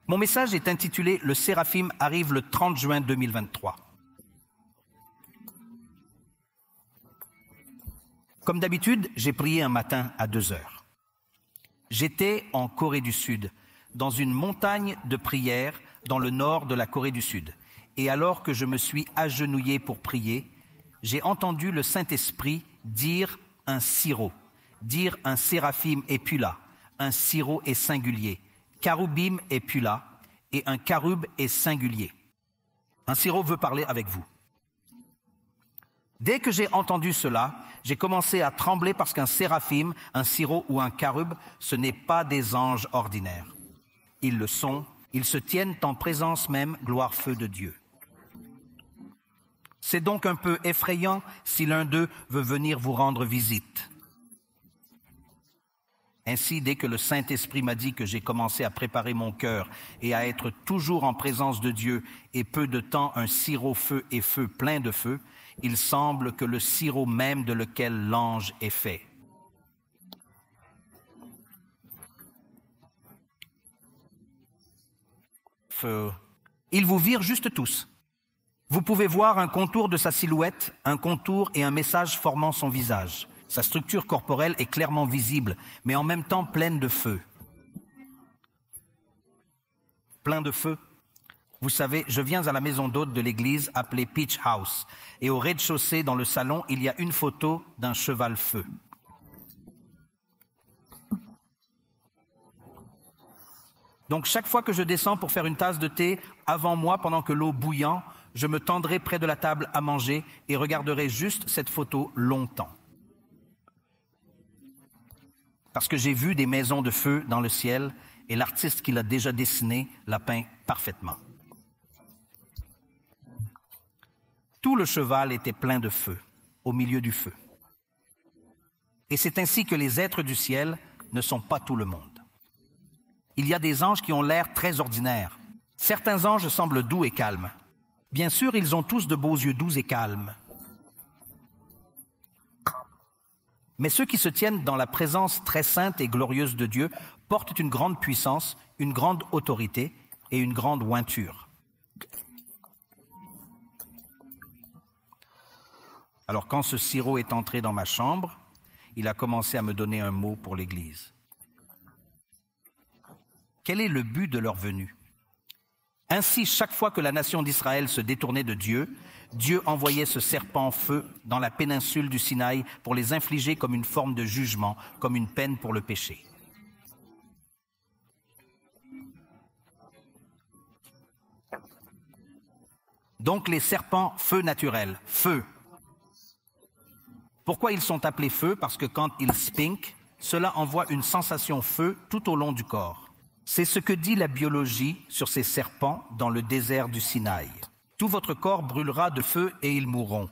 Mon message est intitulé « Le Séraphim arrive le 30 juin 2023 ». Comme d'habitude, j'ai prié un matin à 2 heures. J'étais en Corée du Sud, dans une montagne de prière dans le nord de la Corée du Sud. Et alors que je me suis agenouillé pour prier, j'ai entendu le Saint-Esprit dire un sirop, dire un séraphim et puis là, un sirop est singulier, carubim et puis là, et un carub est singulier. Un sirop veut parler avec vous. Dès que j'ai entendu cela, j'ai commencé à trembler parce qu'un séraphim, un sirop ou un carub, ce n'est pas des anges ordinaires. Ils le sont, ils se tiennent en présence même, gloire feu de Dieu. C'est donc un peu effrayant si l'un d'eux veut venir vous rendre visite. Ainsi, dès que le Saint-Esprit m'a dit que j'ai commencé à préparer mon cœur et à être toujours en présence de Dieu et peu de temps un sirop feu et feu plein de feu, il semble que le sirop même de lequel l'ange est fait. Feu. Ils vous virent juste tous. Vous pouvez voir un contour de sa silhouette, un contour et un message formant son visage. Sa structure corporelle est clairement visible, mais en même temps pleine de feu. Plein de feu. Vous savez, je viens à la maison d'hôte de l'église appelée Peach House, et au rez-de-chaussée, dans le salon, il y a une photo d'un cheval-feu. Donc chaque fois que je descends pour faire une tasse de thé, avant moi, pendant que l'eau bouillant, je me tendrai près de la table à manger et regarderai juste cette photo longtemps. Parce que j'ai vu des maisons de feu dans le ciel et l'artiste qui l'a déjà dessiné l'a peint parfaitement. Tout le cheval était plein de feu, au milieu du feu. Et c'est ainsi que les êtres du ciel ne sont pas tout le monde. Il y a des anges qui ont l'air très ordinaires. Certains anges semblent doux et calmes. Bien sûr, ils ont tous de beaux yeux doux et calmes. Mais ceux qui se tiennent dans la présence très sainte et glorieuse de Dieu portent une grande puissance, une grande autorité et une grande ointure. Alors quand ce sirop est entré dans ma chambre, il a commencé à me donner un mot pour l'Église. Quel est le but de leur venue? Ainsi, chaque fois que la nation d'Israël se détournait de Dieu, Dieu envoyait ce serpent feu dans la péninsule du Sinaï pour les infliger comme une forme de jugement, comme une peine pour le péché. Donc les serpents, feu naturel, feu. Pourquoi ils sont appelés feu? Parce que quand ils spinkent, cela envoie une sensation feu tout au long du corps. C'est ce que dit la biologie sur ces serpents dans le désert du Sinaï. Tout votre corps brûlera de feu et ils mourront.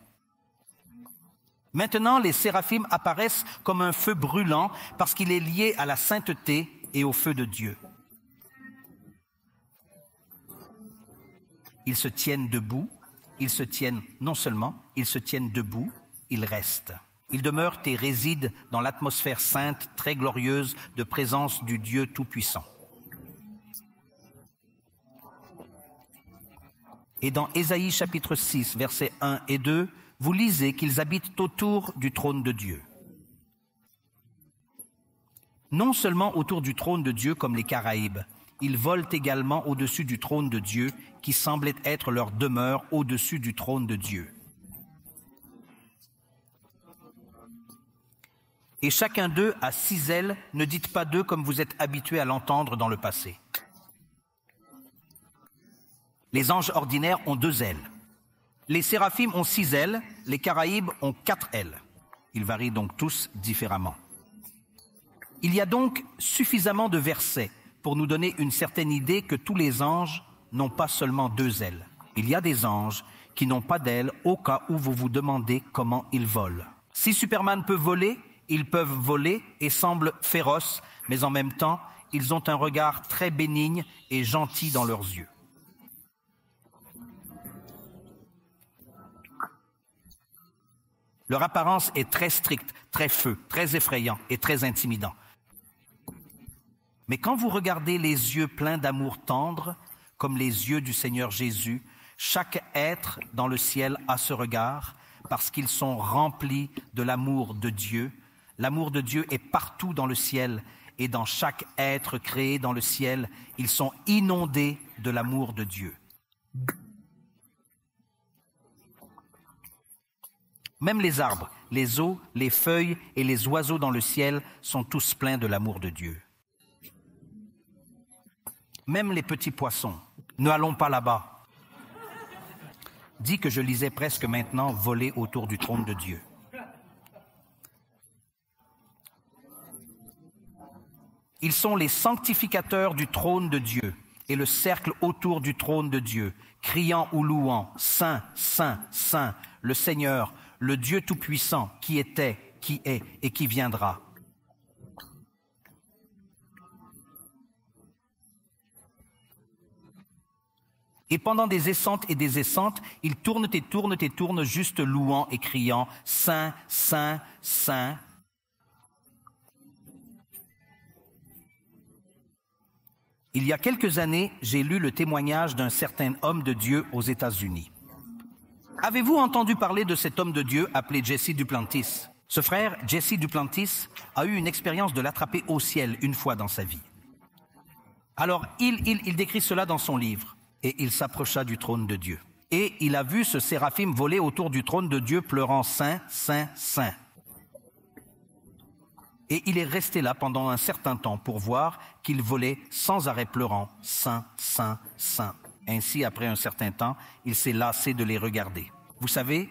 Maintenant, les séraphim apparaissent comme un feu brûlant parce qu'il est lié à la sainteté et au feu de Dieu. Ils se tiennent debout, non seulement, ils se tiennent debout, ils restent. Ils demeurent et résident dans l'atmosphère sainte, très glorieuse, de présence du Dieu Tout-Puissant. Et dans Ésaïe chapitre 6, versets 1 et 2, vous lisez qu'ils habitent autour du trône de Dieu. Non seulement autour du trône de Dieu comme les Caraïbes, ils volent également au-dessus du trône de Dieu qui semblait être leur demeure au-dessus du trône de Dieu. Et chacun d'eux a 6 ailes, ne dites pas d'eux comme vous êtes habitués à l'entendre dans le passé. Les anges ordinaires ont 2 ailes. Les séraphim ont 6 ailes, les Caraïbes ont 4 ailes. Ils varient donc tous différemment. Il y a donc suffisamment de versets pour nous donner une certaine idée que tous les anges n'ont pas seulement 2 ailes. Il y a des anges qui n'ont pas d'ailes au cas où vous vous demandez comment ils volent. Si Superman peut voler, ils peuvent voler et semblent féroces, mais en même temps, ils ont un regard très bénigne et gentil dans leurs yeux. Leur apparence est très stricte, très feu, très effrayant et très intimidant. Mais quand vous regardez les yeux pleins d'amour tendre, comme les yeux du Seigneur Jésus, chaque être dans le ciel a ce regard, parce qu'ils sont remplis de l'amour de Dieu. L'amour de Dieu est partout dans le ciel, et dans chaque être créé dans le ciel, ils sont inondés de l'amour de Dieu. Même les arbres, les eaux, les feuilles et les oiseaux dans le ciel sont tous pleins de l'amour de Dieu. Même les petits poissons. Ne allons pas là-bas. Dit que je lisais presque maintenant voler autour du trône de Dieu. Ils sont les sanctificateurs du trône de Dieu et le cercle autour du trône de Dieu, criant ou louant, Saint, Saint, Saint, le Seigneur, le Dieu Tout-Puissant, qui était, qui est et qui viendra. Et pendant des escentes et des escentes, ils tournent et tournent et tournent, juste louant et criant, Saint, Saint, Saint. Il y a quelques années, j'ai lu le témoignage d'un certain homme de Dieu aux États-Unis. Avez-vous entendu parler de cet homme de Dieu appelé Jesse Duplantis? Ce frère, Jesse Duplantis, a eu une expérience de l'attraper au ciel une fois dans sa vie. Alors, il décrit cela dans son livre. Et il s'approcha du trône de Dieu. Et il a vu ce séraphim voler autour du trône de Dieu, pleurant Saint, Saint, Saint. Et il est resté là pendant un certain temps pour voir qu'il volait sans arrêt pleurant Saint, Saint, Saint. Ainsi, après un certain temps, il s'est lassé de les regarder. Vous savez,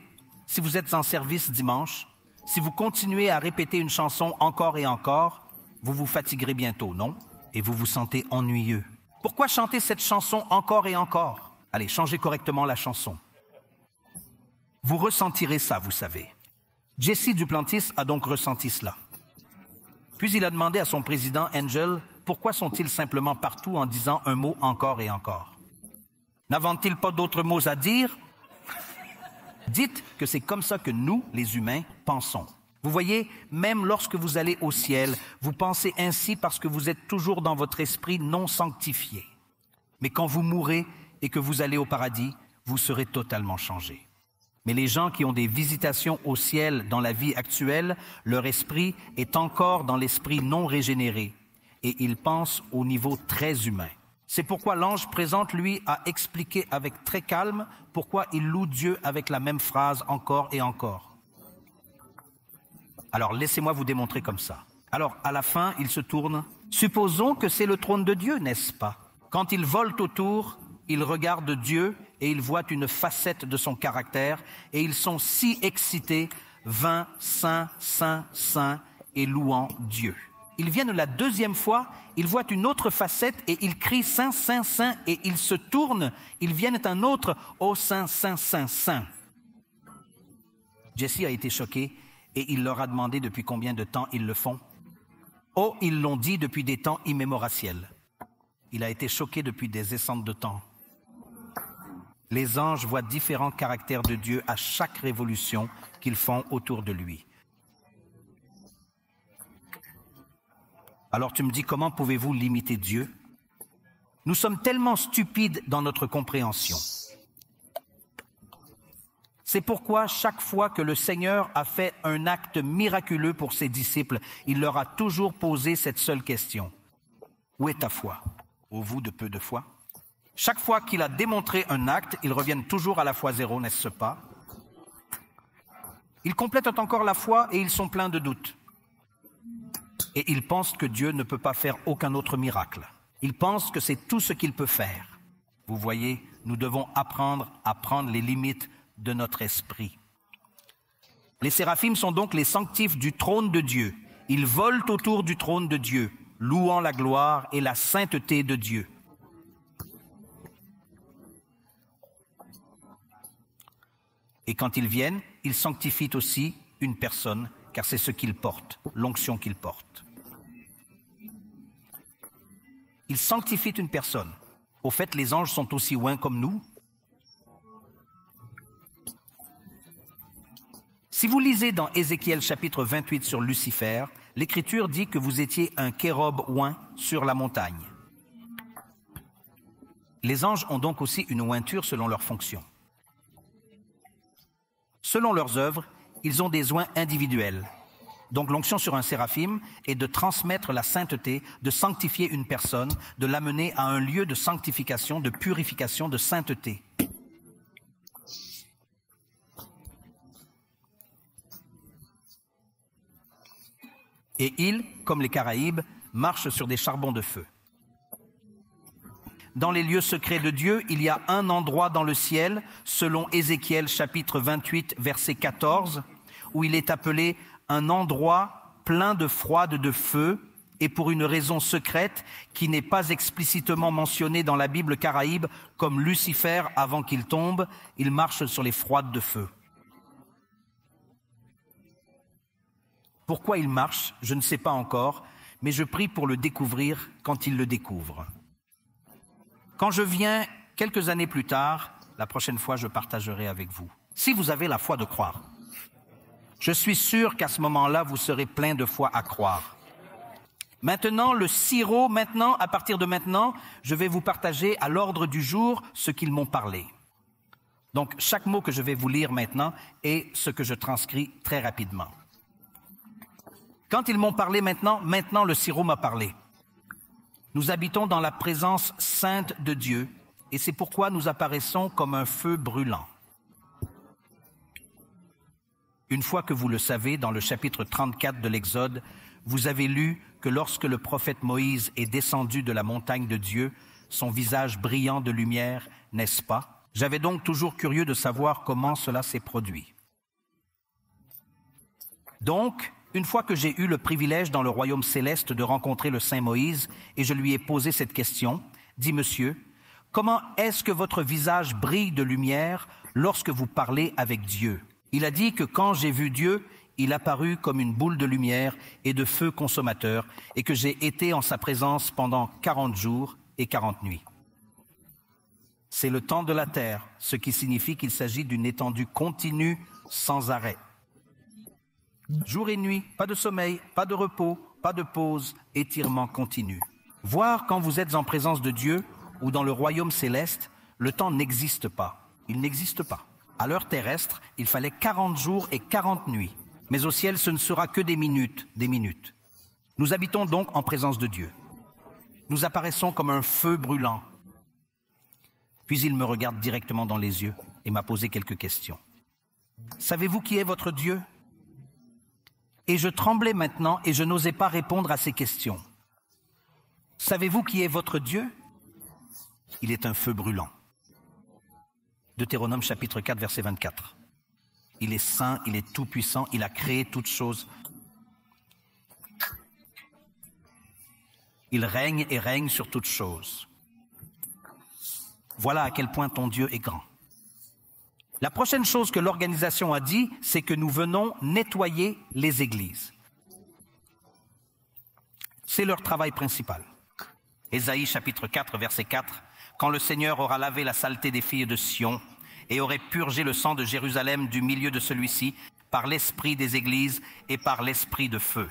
si vous êtes en service dimanche, si vous continuez à répéter une chanson encore et encore, vous vous fatiguerez bientôt, non? Et vous vous sentez ennuyeux. Pourquoi chanter cette chanson encore et encore? Allez, changez correctement la chanson. Vous ressentirez ça, vous savez. Jesse Duplantis a donc ressenti cela. Puis il a demandé à son président Angel, pourquoi sont-ils simplement partout en disant un mot encore et encore? N'inventent-ils pas d'autres mots à dire? Dites que c'est comme ça que nous, les humains, pensons. Vous voyez, même lorsque vous allez au ciel, vous pensez ainsi parce que vous êtes toujours dans votre esprit non sanctifié. Mais quand vous mourrez et que vous allez au paradis, vous serez totalement changé. Mais les gens qui ont des visitations au ciel dans la vie actuelle, leur esprit est encore dans l'esprit non régénéré et ils pensent au niveau très humain. C'est pourquoi l'ange présente, lui, a expliqué avec très calme pourquoi il loue Dieu avec la même phrase encore et encore. Alors, laissez-moi vous démontrer comme ça. Alors, à la fin, il se tourne. Supposons que c'est le trône de Dieu, n'est-ce pas? Quand ils volent autour, ils regardent Dieu et ils voient une facette de son caractère et ils sont si excités, vains, saints, saints, saints et louant Dieu. Ils viennent la deuxième fois, ils voient une autre facette et ils crient Saint, Saint, Saint et ils se tournent, ils viennent un autre, oh Saint, Saint, Saint, Saint. Jesse a été choqué. Et il leur a demandé depuis combien de temps ils le font. Oh, ils l'ont dit depuis des temps immémoratiels. Il a été choqué depuis des escentes de temps. Les anges voient différents caractères de Dieu à chaque révolution qu'ils font autour de lui. Alors tu me dis, comment pouvez-vous limiter Dieu? Nous sommes tellement stupides dans notre compréhension. C'est pourquoi chaque fois que le Seigneur a fait un acte miraculeux pour ses disciples, il leur a toujours posé cette seule question. Où est ta foi? Ô vous de peu de foi? Chaque fois qu'il a démontré un acte, ils reviennent toujours à la foi zéro, n'est-ce pas? Ils complètent encore la foi et ils sont pleins de doutes. Et ils pensent que Dieu ne peut pas faire aucun autre miracle. Ils pensent que c'est tout ce qu'il peut faire. Vous voyez, nous devons apprendre à prendre les limites de notre esprit. Les séraphim sont donc les sanctifs du trône de Dieu. Ils volent autour du trône de Dieu, louant la gloire et la sainteté de Dieu. Et quand ils viennent, ils sanctifient aussi une personne, car c'est ce qu'ils portent, l'onction qu'ils portent. Ils sanctifient une personne. Au fait, les anges sont aussi loin comme nous. Si vous lisez dans Ézéchiel chapitre 28 sur Lucifer, l'Écriture dit que vous étiez un kérobe oint sur la montagne. Les anges ont donc aussi une ointure selon leur fonction. Selon leurs œuvres, ils ont des oints individuels. Donc l'onction sur un séraphim est de transmettre la sainteté, de sanctifier une personne, de l'amener à un lieu de sanctification, de purification, de sainteté. Et ils, comme les Caraïbes, marchent sur des charbons de feu. Dans les lieux secrets de Dieu, il y a un endroit dans le ciel, selon Ézéchiel chapitre 28, verset 14, où il est appelé un endroit plein de froide de feu, et pour une raison secrète qui n'est pas explicitement mentionnée dans la Bible Caraïbe, comme Lucifer avant qu'il tombe, il marche sur les froides de feu. Pourquoi il marche, je ne sais pas encore, mais je prie pour le découvrir quand il le découvre. Quand je viens quelques années plus tard, la prochaine fois, je partagerai avec vous. Si vous avez la foi de croire, je suis sûr qu'à ce moment-là, vous serez plein de foi à croire. Maintenant, le sirop, à partir de maintenant, je vais vous partager à l'ordre du jour ce qu'ils m'ont parlé. Donc, chaque mot que je vais vous lire maintenant est ce que je transcris très rapidement. Quand ils m'ont parlé maintenant le sirop m'a parlé. Nous habitons dans la présence sainte de Dieu, et c'est pourquoi nous apparaissons comme un feu brûlant. Une fois que vous le savez, dans le chapitre 34 de l'Exode, vous avez lu que lorsque le prophète Moïse est descendu de la montagne de Dieu, son visage brillant de lumière, n'est-ce pas? J'avais donc toujours curieux de savoir comment cela s'est produit. Donc, une fois que j'ai eu le privilège dans le royaume céleste de rencontrer le Saint Moïse, et je lui ai posé cette question, dit monsieur, comment est-ce que votre visage brille de lumière lorsque vous parlez avec Dieu? Il a dit que quand j'ai vu Dieu, il apparut comme une boule de lumière et de feu consommateur, et que j'ai été en sa présence pendant 40 jours et 40 nuits. C'est le temps de la terre, ce qui signifie qu'il s'agit d'une étendue continue sans arrêt. Jour et nuit, pas de sommeil, pas de repos, pas de pause, étirement continu. Voir quand vous êtes en présence de Dieu ou dans le royaume céleste, le temps n'existe pas. Il n'existe pas. À l'heure terrestre, il fallait 40 jours et 40 nuits. Mais au ciel, ce ne sera que des minutes, des minutes. Nous habitons donc en présence de Dieu. Nous apparaissons comme un feu brûlant. Puis il me regarde directement dans les yeux et m'a posé quelques questions. Savez-vous qui est votre Dieu? Et je tremblais maintenant et je n'osais pas répondre à ces questions. Savez-vous qui est votre Dieu? Il est un feu brûlant. Deutéronome chapitre 4, verset 24. Il est saint, il est tout-puissant, il a créé toutes choses. Il règne et règne sur toutes choses. Voilà à quel point ton Dieu est grand. La prochaine chose que l'organisation a dit, c'est que nous venons nettoyer les églises. C'est leur travail principal. Ésaïe chapitre 4, verset 4. Quand le Seigneur aura lavé la saleté des filles de Sion et aurait purgé le sang de Jérusalem du milieu de celui-ci par l'esprit des églises et par l'esprit de feu.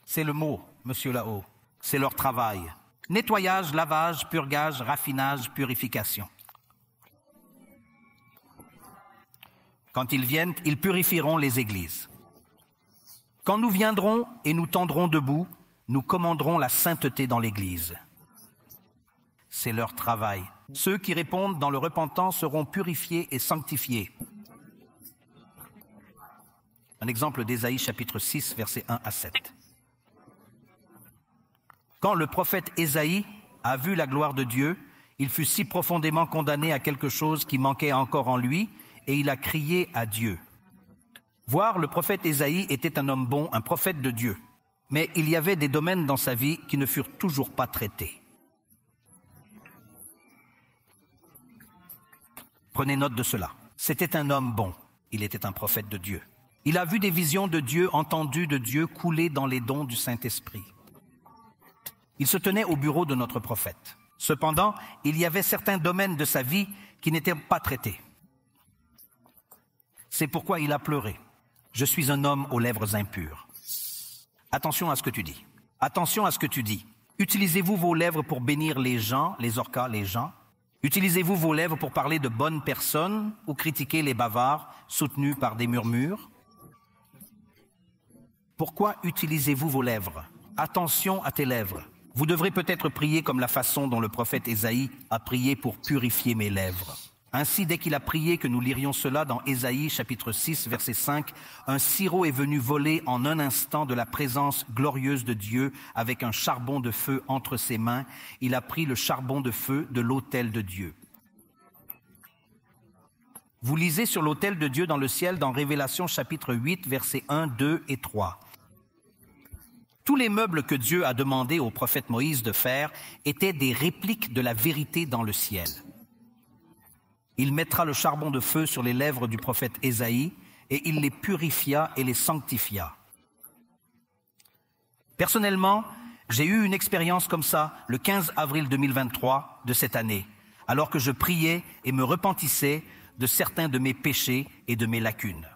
C'est le mot, monsieur là-haut. C'est leur travail. Nettoyage, lavage, purgage, raffinage, purification. Quand ils viennent, ils purifieront les églises. Quand nous viendrons et nous tendrons debout, nous commanderons la sainteté dans l'église. C'est leur travail. Ceux qui répondent dans le repentant seront purifiés et sanctifiés. Un exemple d'Ésaïe chapitre 6, versets 1 à 7. Quand le prophète Ésaïe a vu la gloire de Dieu, il fut si profondément condamné à quelque chose qui manquait encore en lui, et il a crié à Dieu. Voir le prophète Ésaïe était un homme bon, un prophète de Dieu. Mais il y avait des domaines dans sa vie qui ne furent toujours pas traités. Prenez note de cela. C'était un homme bon. Il était un prophète de Dieu. Il a vu des visions de Dieu, entendu de Dieu couler dans les dons du Saint-Esprit. Il se tenait au bureau de notre prophète. Cependant, il y avait certains domaines de sa vie qui n'étaient pas traités. C'est pourquoi il a pleuré. Je suis un homme aux lèvres impures. Attention à ce que tu dis. Attention à ce que tu dis. Utilisez-vous vos lèvres pour bénir les gens, les orcas, les gens? Utilisez-vous vos lèvres pour parler de bonnes personnes ou critiquer les bavards soutenus par des murmures? Pourquoi utilisez-vous vos lèvres? Attention à tes lèvres. Vous devrez peut-être prier comme la façon dont le prophète Ésaïe a prié pour purifier mes lèvres. Ainsi, dès qu'il a prié que nous lirions cela dans Ésaïe chapitre 6, verset 5, un sirop est venu voler en un instant de la présence glorieuse de Dieu avec un charbon de feu entre ses mains. Il a pris le charbon de feu de l'autel de Dieu. Vous lisez sur l'autel de Dieu dans le ciel dans Révélation chapitre 8, versets 1, 2 et 3. Tous les meubles que Dieu a demandé au prophète Moïse de faire étaient des répliques de la vérité dans le ciel. Il mettra le charbon de feu sur les lèvres du prophète Ésaïe et il les purifia et les sanctifia. Personnellement, j'ai eu une expérience comme ça le 15 avril 2023 de cette année, alors que je priais et me repentissais de certains de mes péchés et de mes lacunes.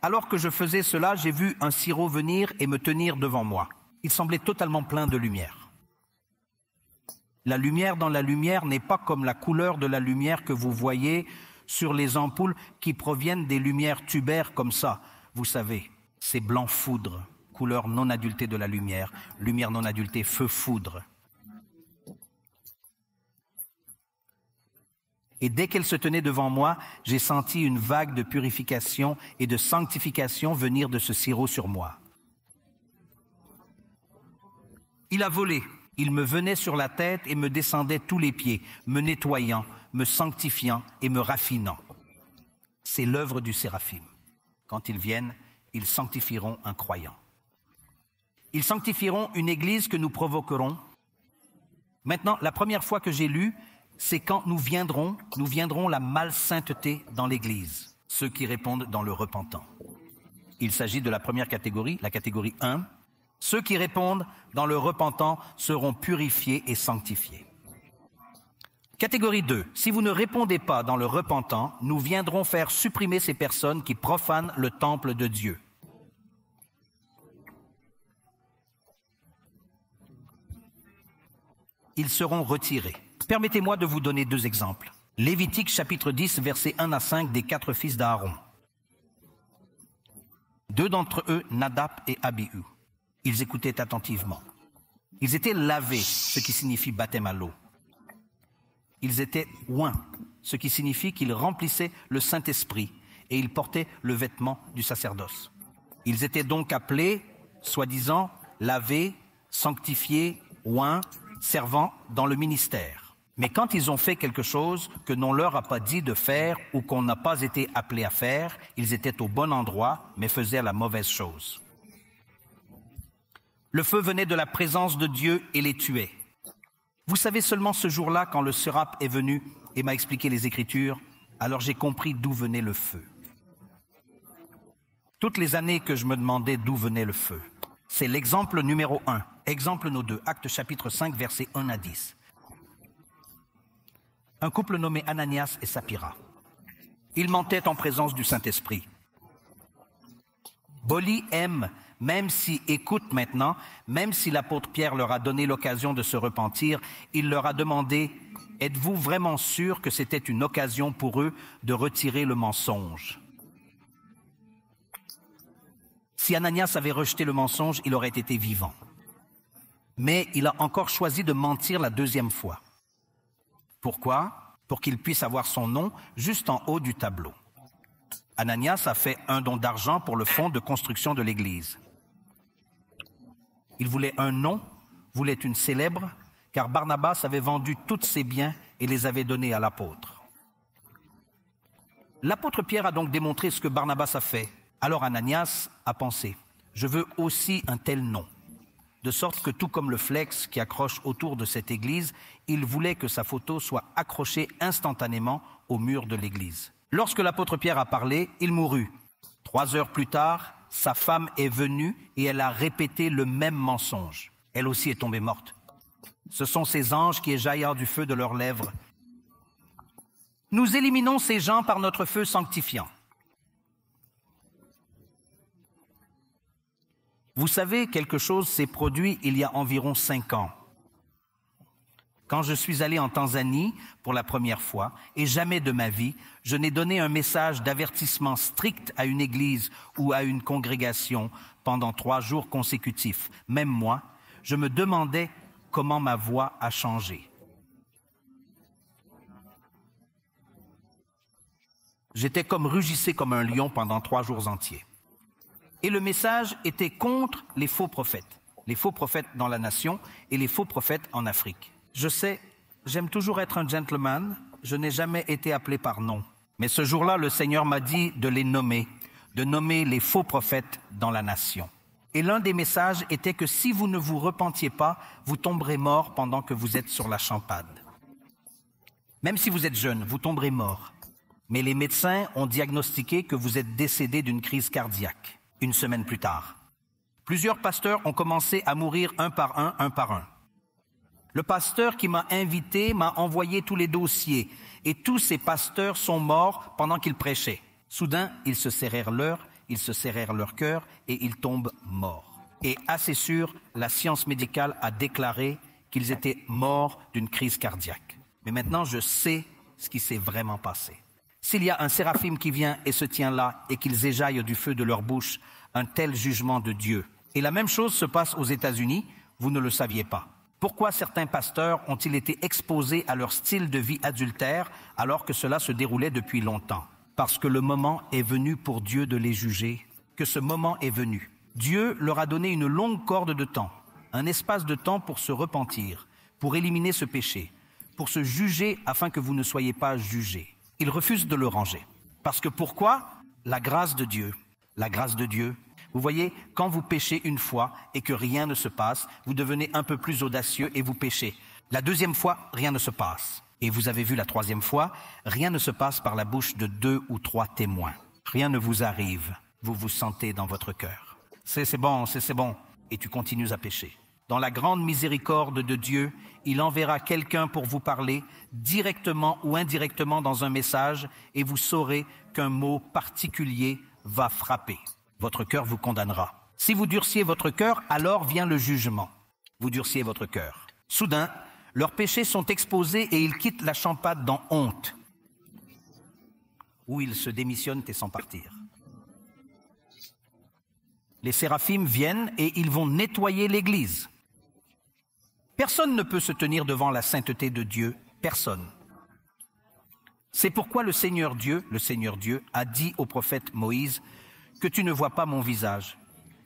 Alors que je faisais cela, j'ai vu un sirop venir et me tenir devant moi. Il semblait totalement plein de lumière. La lumière dans la lumière n'est pas comme la couleur de la lumière que vous voyez sur les ampoules qui proviennent des lumières tubaires comme ça. Vous savez, c'est blanc foudre, couleur non adultée de la lumière, lumière non adultée, feu foudre. Et dès qu'elle se tenait devant moi, j'ai senti une vague de purification et de sanctification venir de ce sirop sur moi. Il a volé. Il me venait sur la tête et me descendait tous les pieds, me nettoyant, me sanctifiant et me raffinant. C'est l'œuvre du séraphim. Quand ils viennent, ils sanctifieront un croyant. Ils sanctifieront une église que nous provoquerons. Maintenant, la première fois que j'ai lu, c'est quand nous viendrons la malsainteté dans l'église, ceux qui répondent dans le repentant. Il s'agit de la première catégorie, la catégorie 1. Ceux qui répondent dans le repentant seront purifiés et sanctifiés. Catégorie 2. Si vous ne répondez pas dans le repentant, nous viendrons faire supprimer ces personnes qui profanent le temple de Dieu. Ils seront retirés. Permettez-moi de vous donner 2 exemples. Lévitique chapitre 10, versets 1 à 5 des 4 fils d'Aaron. 2 d'entre eux, Nadab et Abihu. Ils écoutaient attentivement. Ils étaient lavés, ce qui signifie baptême à l'eau. Ils étaient oints, ce qui signifie qu'ils remplissaient le Saint-Esprit et ils portaient le vêtement du sacerdoce. Ils étaient donc appelés, soi-disant, lavés, sanctifiés, oints, servant dans le ministère. Mais quand ils ont fait quelque chose que l'on leur a pas dit de faire ou qu'on n'a pas été appelé à faire, ils étaient au bon endroit, mais faisaient la mauvaise chose. Le feu venait de la présence de Dieu et les tuait. Vous savez, seulement ce jour-là, quand le séraph est venu et m'a expliqué les Écritures, alors j'ai compris d'où venait le feu. Toutes les années que je me demandais d'où venait le feu. C'est l'exemple numéro 1. Exemple no 2, Actes chapitre 5, versets 1 à 10. Un couple nommé Ananias et Saphira. Ils mentaient en présence du Saint-Esprit. Boli aime, même si, écoute maintenant, même si l'apôtre Pierre leur a donné l'occasion de se repentir, il leur a demandé, « Êtes-vous vraiment sûr que c'était une occasion pour eux de retirer le mensonge ?» Si Ananias avait rejeté le mensonge, il aurait été vivant. Mais il a encore choisi de mentir la 2e fois. Pourquoi? Pour qu'il puisse avoir son nom juste en haut du tableau. Ananias a fait un don d'argent pour le fonds de construction de l'église. Il voulait un nom, voulait une célèbre, car Barnabas avait vendu tous ses biens et les avait donnés à l'apôtre. L'apôtre Pierre a donc démontré ce que Barnabas a fait. Alors Ananias a pensé, je veux aussi un tel nom. De sorte que tout comme le flex qui accroche autour de cette église, il voulait que sa photo soit accrochée instantanément au mur de l'église. Lorsque l'apôtre Pierre a parlé, il mourut. 3 heures plus tard, sa femme est venue et elle a répété le même mensonge. Elle aussi est tombée morte. Ce sont ces anges qui éjaillent du feu de leurs lèvres. Nous éliminons ces gens par notre feu sanctifiant. Vous savez, quelque chose s'est produit il y a environ 5 ans. Quand je suis allé en Tanzanie pour la première fois, et jamais de ma vie, je n'ai donné un message d'avertissement strict à une église ou à une congrégation pendant 3 jours consécutifs. Même moi, je me demandais comment ma voix a changé. J'étais comme rugissé comme un lion pendant 3 jours entiers. Et le message était contre les faux prophètes dans la nation et les faux prophètes en Afrique. Je sais, j'aime toujours être un gentleman, je n'ai jamais été appelé par nom. Mais ce jour-là, le Seigneur m'a dit de les nommer, de nommer les faux prophètes dans la nation. Et l'un des messages était que si vous ne vous repentiez pas, vous tomberez mort pendant que vous êtes sur la champade. Même si vous êtes jeune, vous tomberez mort. Mais les médecins ont diagnostiqué que vous êtes décédé d'une crise cardiaque, 1 semaine plus tard. Plusieurs pasteurs ont commencé à mourir un par un. Le pasteur qui m'a invité m'a envoyé tous les dossiers et tous ces pasteurs sont morts pendant qu'ils prêchaient. Soudain, ils se serrèrent leur cœur et ils tombent morts. Et assez sûr, la science médicale a déclaré qu'ils étaient morts d'une crise cardiaque. Mais maintenant, je sais ce qui s'est vraiment passé. S'il y a un séraphim qui vient et se tient là et qu'ils éjaillent du feu de leur bouche un tel jugement de Dieu. Et la même chose se passe aux États-Unis, vous ne le saviez pas. Pourquoi certains pasteurs ont-ils été exposés à leur style de vie adultère alors que cela se déroulait depuis longtemps? Parce que le moment est venu pour Dieu de les juger, que ce moment est venu. Dieu leur a donné une longue corde de temps, un espace de temps pour se repentir, pour éliminer ce péché, pour se juger afin que vous ne soyez pas jugés. Ils refusent de le ranger. Parce que pourquoi? La grâce de Dieu. La grâce de Dieu. Vous voyez, quand vous péchez une fois et que rien ne se passe, vous devenez un peu plus audacieux et vous péchez. La 2e fois, rien ne se passe. Et vous avez vu la 3e fois, rien ne se passe par la bouche de 2 ou 3 témoins. Rien ne vous arrive. Vous vous sentez dans votre cœur. C'est bon. Et tu continues à pécher. Dans la grande miséricorde de Dieu, il enverra quelqu'un pour vous parler, directement ou indirectement dans un message, et vous saurez qu'un mot particulier va frapper. Votre cœur vous condamnera. Si vous durciez votre cœur, alors vient le jugement. Vous durciez votre cœur. Soudain, leurs péchés sont exposés et ils quittent la champade dans honte, où ils se démissionnent et s'en partir. Les séraphim viennent et ils vont nettoyer l'église. Personne ne peut se tenir devant la sainteté de Dieu, personne. C'est pourquoi le Seigneur Dieu a dit au prophète Moïse que tu ne vois pas mon visage,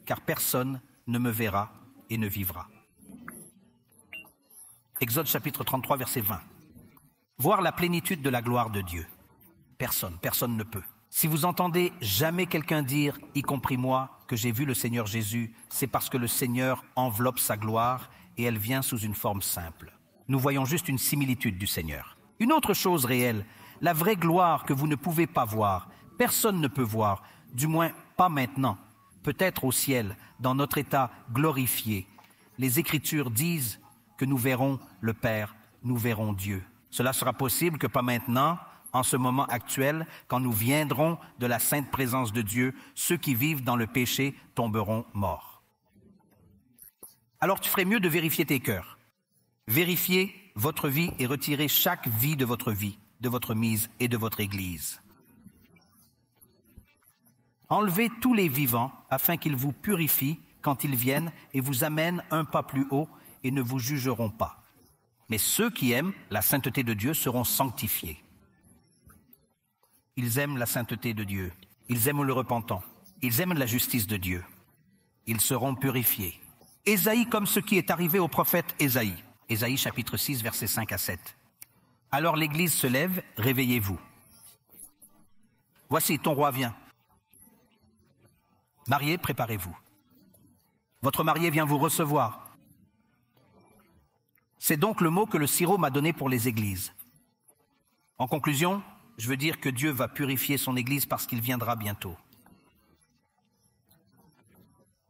car personne ne me verra et ne vivra. Exode chapitre 33, verset 20. Voir la plénitude de la gloire de Dieu. Personne ne peut. Si vous entendez jamais quelqu'un dire, y compris moi, que j'ai vu le Seigneur Jésus, c'est parce que le Seigneur enveloppe sa gloire et elle vient sous une forme simple. Nous voyons juste une similitude du Seigneur. Une autre chose réelle, la vraie gloire que vous ne pouvez pas voir, personne ne peut voir, du moins pas maintenant, peut-être au ciel, dans notre état glorifié. Les Écritures disent que nous verrons le Père, nous verrons Dieu. Cela sera possible que pas maintenant, en ce moment actuel, quand nous viendrons de la sainte présence de Dieu, ceux qui vivent dans le péché tomberont morts. Alors tu ferais mieux de vérifier tes cœurs. Vérifiez votre vie et retirez chaque vie, de votre mise et de votre Église. Enlevez tous les vivants afin qu'ils vous purifient quand ils viennent et vous amènent un pas plus haut et ne vous jugeront pas. Mais ceux qui aiment la sainteté de Dieu seront sanctifiés. Ils aiment la sainteté de Dieu. Ils aiment le repentant. Ils aiment la justice de Dieu. Ils seront purifiés. Ésaïe comme ce qui est arrivé au prophète Ésaïe. Ésaïe chapitre 6, versets 5 à 7. Alors l'Église se lève, réveillez-vous. Voici, ton roi vient. Mariés, préparez-vous. Votre marié vient vous recevoir. C'est donc le mot que le Sirop m'a donné pour les églises. En conclusion, je veux dire que Dieu va purifier son Église parce qu'il viendra bientôt.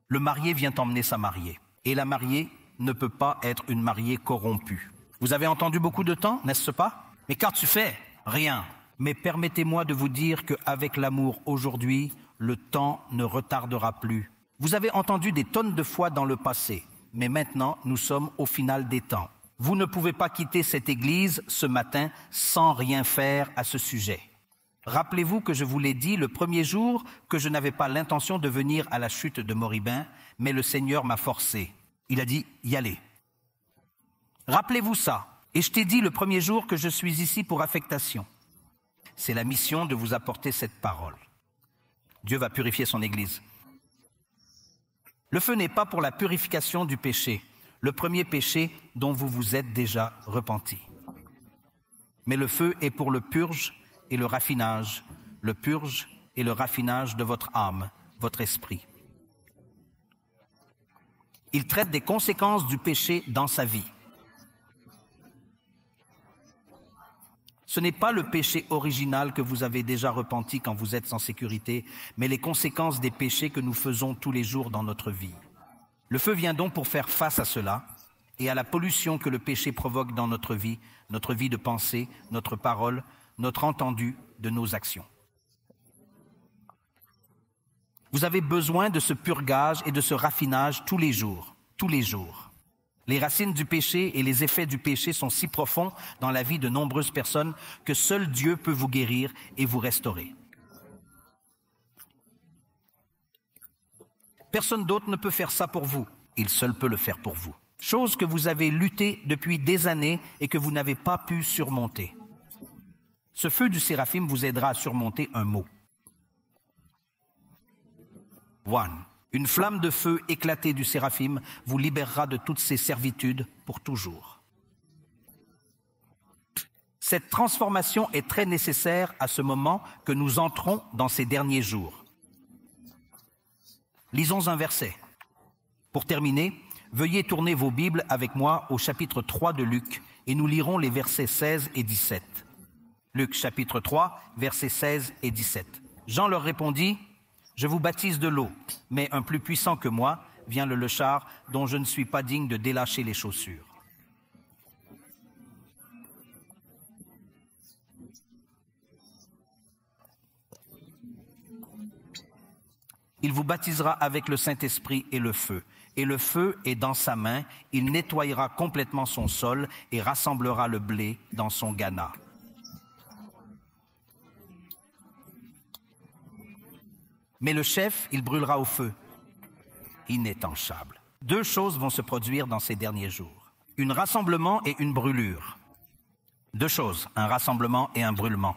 Le marié vient emmener sa mariée. Et la mariée ne peut pas être une mariée corrompue. Vous avez entendu beaucoup de temps, n'est-ce pas? Mais qu'as-tu fait? Rien. Mais permettez-moi de vous dire qu'avec l'amour aujourd'hui, le temps ne retardera plus. Vous avez entendu des tonnes de fois dans le passé, mais maintenant nous sommes au final des temps. Vous ne pouvez pas quitter cette église ce matin sans rien faire à ce sujet. Rappelez-vous que je vous l'ai dit le premier jour que je n'avais pas l'intention de venir à la chute de Moribund, mais le Seigneur m'a forcé. Il a dit, y allez. Rappelez-vous ça. Et je t'ai dit le premier jour que je suis ici pour affectation. C'est la mission de vous apporter cette parole. Dieu va purifier son Église. Le feu n'est pas pour la purification du péché, le premier péché dont vous vous êtes déjà repenti. Mais le feu est pour le purge et le raffinage de votre âme, votre esprit. Il traite des conséquences du péché dans sa vie. Ce n'est pas le péché original que vous avez déjà repenti quand vous êtes en sécurité, mais les conséquences des péchés que nous faisons tous les jours dans notre vie. Le feu vient donc pour faire face à cela et à la pollution que le péché provoque dans notre vie de pensée, notre parole, notre entendu, de nos actions. Vous avez besoin de ce purgage et de ce raffinage tous les jours, tous les jours. Les racines du péché et les effets du péché sont si profonds dans la vie de nombreuses personnes que seul Dieu peut vous guérir et vous restaurer. Personne d'autre ne peut faire ça pour vous. Il seul peut le faire pour vous. Chose que vous avez lutté depuis des années et que vous n'avez pas pu surmonter. Ce feu du séraphim vous aidera à surmonter un mot. One. Une flamme de feu éclatée du séraphim vous libérera de toutes ces servitudes pour toujours. Cette transformation est très nécessaire à ce moment que nous entrons dans ces derniers jours. Lisons un verset. Pour terminer, veuillez tourner vos Bibles avec moi au chapitre 3 de Luc et nous lirons les versets 16 et 17. Luc chapitre 3, versets 16 et 17. Jean leur répondit, « Je vous baptise de l'eau, mais un plus puissant que moi vient le léchard dont je ne suis pas digne de délacher les chaussures. Il vous baptisera avec le Saint-Esprit et le feu est dans sa main, il nettoyera complètement son sol et rassemblera le blé dans son gana. » Mais le chef, il brûlera au feu, inétanchable. Deux choses vont se produire dans ces derniers jours. Un rassemblement et une brûlure. Deux choses, un rassemblement et un brûlement.